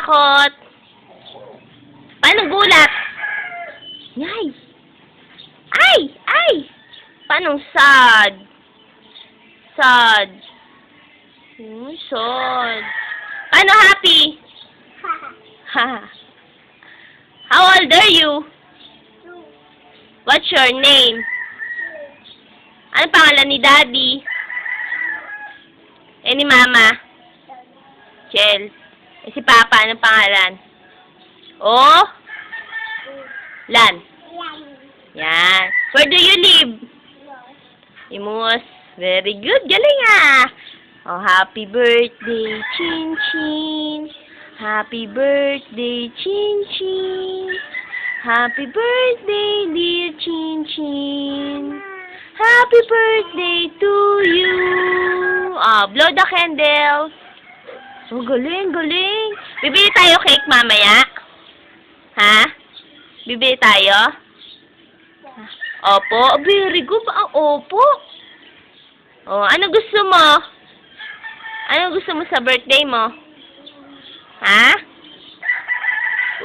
takot. Paano gulat? Yay! Ay! Ay! Paano sad? Sad. Sad. Paano happy? How old are you? What's your name? Ano pangalan ni Daddy? Eh, ni Mama? Chel. Eh, si Papa, ano pangalan? Oh? Lan. Yan. Where do you live? Imus. Very good. Galing ah. Oh, happy birthday, Chin Chin. Happy birthday, Chin Chin. Happy birthday, dear Chin Chin. Happy birthday to you. Ah, blow the candles. Oh, galing, galing. Bibili tayo cake mamaya? Ha? Bibili tayo? Opo. Very good. Opo. Oh, ano gusto mo? Ano gusto mo sa birthday mo? Ha?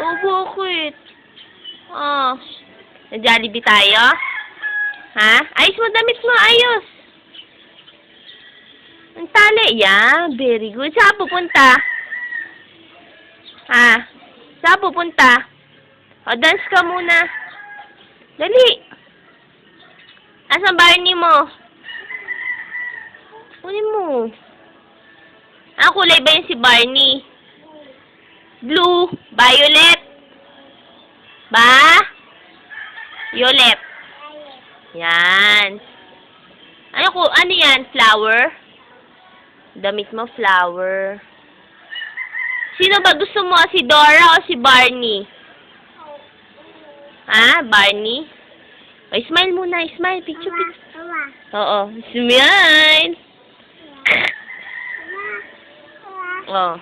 Oh, bakit? Oh. Na-Jollibee tayo? Ha? Ayos mo damit mo, ayos. Ang tali, yeah. Very good. Saan pupunta? Ha? Saan pupunta? O, dance ka muna. Dali. Asan Barney mo? Kunin mo. Ang kulay ba yun si Barney? Blue. Violet. Ba? Violet. Yan. Ano yan? Flower? Damit mo, flower. Sino ba gusto mo? Si Dora o si Barney? Ha? Barney? O, smile muna. Smile. Picture, picture. Oo. Smile. Oh.